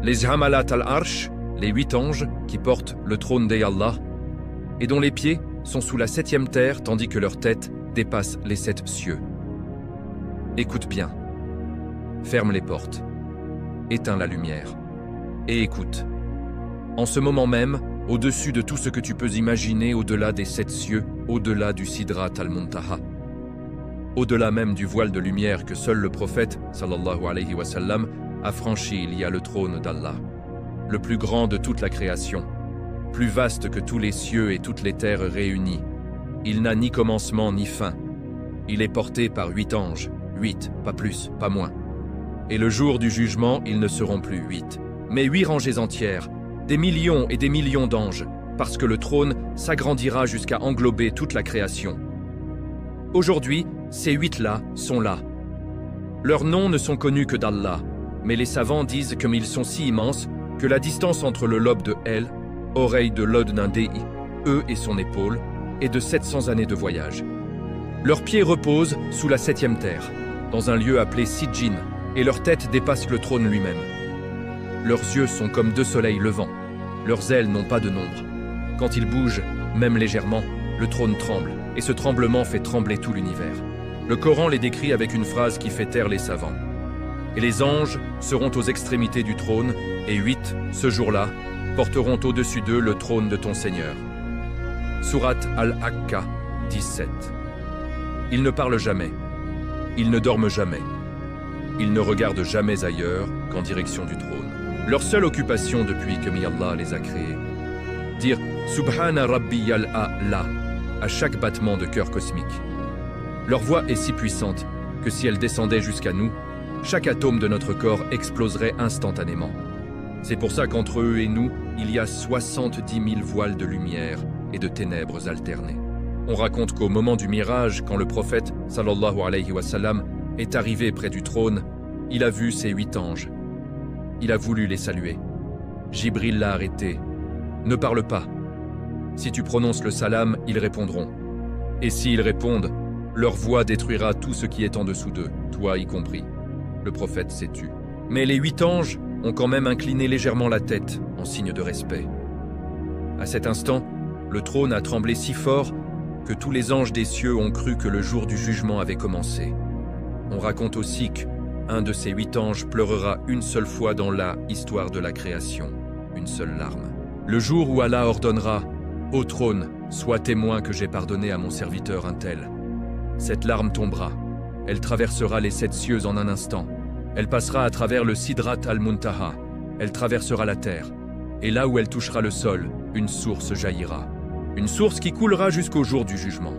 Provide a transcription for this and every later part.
les Hamalat al-Arsh, les 8 anges qui portent le trône d'Allah, et dont les pieds sont sous la 7e terre tandis que leur tête dépasse les 7 cieux. Écoute bien, ferme les portes, éteins la lumière, et écoute. En ce moment même, au-dessus de tout ce que tu peux imaginer, au-delà des 7 cieux, au-delà du Sidrat al-Muntaha, au-delà même du voile de lumière que seul le prophète, sallallahu alayhi wa sallam, a franchi, il y a le trône d'Allah, le plus grand de toute la création, plus vaste que tous les cieux et toutes les terres réunies. Il n'a ni commencement ni fin. Il est porté par 8 anges, 8, pas plus, pas moins. Et le jour du jugement, ils ne seront plus 8, mais 8 rangées entières, des millions et des millions d'anges, parce que le trône s'agrandira jusqu'à englober toute la création. Aujourd'hui, ces 8-là sont là. Leurs noms ne sont connus que d'Allah, mais les savants disent comme ils sont si immenses que la distance entre le lobe de El, oreille de l'ode d'un déi, eux et son épaule, est de 700 années de voyage. Leurs pieds reposent sous la 7e terre, dans un lieu appelé Sijin, et leur tête dépasse le trône lui-même. Leurs yeux sont comme 2 soleils levants, leurs ailes n'ont pas de nombre. Quand ils bougent, même légèrement, le trône tremble, et ce tremblement fait trembler tout l'univers. Le Coran les décrit avec une phrase qui fait taire les savants. Et les anges seront aux extrémités du trône, et 8, ce jour-là, porteront au-dessus d'eux le trône de ton Seigneur. Sourate Al-Hakka 17. Ils ne parlent jamais, ils ne dorment jamais, ils ne regardent jamais ailleurs qu'en direction du trône. Leur seule occupation depuis que Allah les a créés, dire Subhana Rabbiyal A'la à chaque battement de cœur cosmique. Leur voix est si puissante que si elle descendait jusqu'à nous, chaque atome de notre corps exploserait instantanément. C'est pour ça qu'entre eux et nous, il y a 70 000 voiles de lumière et de ténèbres alternées. On raconte qu'au moment du mirage, quand le prophète, sallallahu alayhi wa sallam, est arrivé près du trône, il a vu ces 8 anges. Il a voulu les saluer. Jibril l'a arrêté. Ne parle pas. Si tu prononces le salam, ils répondront. Et s'ils répondent, leur voix détruira tout ce qui est en dessous d'eux, toi y compris. Le prophète s'est tu. Mais les 8 anges ont quand même incliné légèrement la tête en signe de respect. À cet instant, le trône a tremblé si fort que tous les anges des cieux ont cru que le jour du jugement avait commencé. On raconte aussi qu'un de ces 8 anges pleurera une seule fois dans la histoire de la création, une seule larme. Le jour où Allah ordonnera « Ô trône, sois témoin que j'ai pardonné à mon serviteur un tel », cette larme tombera, elle traversera les 7 cieux en un instant. Elle passera à travers le Sidrat al-Muntaha, elle traversera la terre, et là où elle touchera le sol, une source jaillira. Une source qui coulera jusqu'au jour du jugement.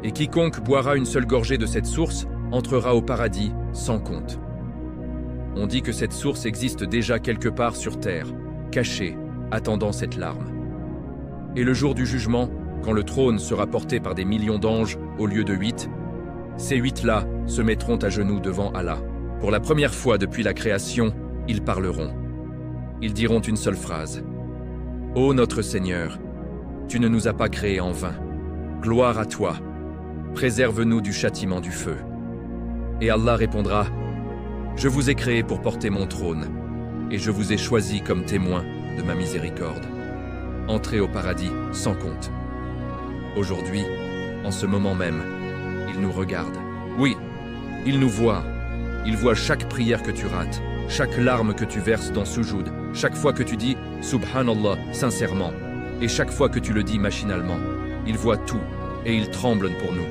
Et quiconque boira une seule gorgée de cette source entrera au paradis sans compte. On dit que cette source existe déjà quelque part sur terre, cachée, attendant cette larme. Et le jour du jugement, quand le trône sera porté par des millions d'anges au lieu de 8, ces 8-là se mettront à genoux devant Allah. Pour la première fois depuis la création, ils parleront. Ils diront une seule phrase. « Ô notre Seigneur, tu ne nous as pas créés en vain. Gloire à toi. Préserve-nous du châtiment du feu. » Et Allah répondra « Je vous ai créés pour porter mon trône, et je vous ai choisis comme témoins de ma miséricorde. Entrez au paradis sans compte. » Aujourd'hui, en ce moment même, il nous regarde. Oui, il nous voit. Il voit chaque prière que tu rates, chaque larme que tu verses dans Sujoud, chaque fois que tu dis « Subhanallah » sincèrement, et chaque fois que tu le dis machinalement. Il voit tout, et il tremble pour nous,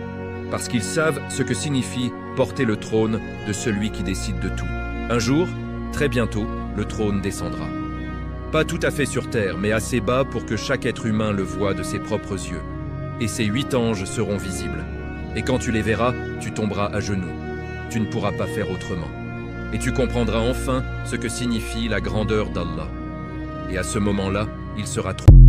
parce qu'ils savent ce que signifie porter le trône de celui qui décide de tout. Un jour, très bientôt, le trône descendra. Pas tout à fait sur terre, mais assez bas pour que chaque être humain le voie de ses propres yeux. Et ces 8 anges seront visibles. Et quand tu les verras, tu tomberas à genoux. Tu ne pourras pas faire autrement. Et tu comprendras enfin ce que signifie la grandeur d'Allah. Et à ce moment-là, il sera trop...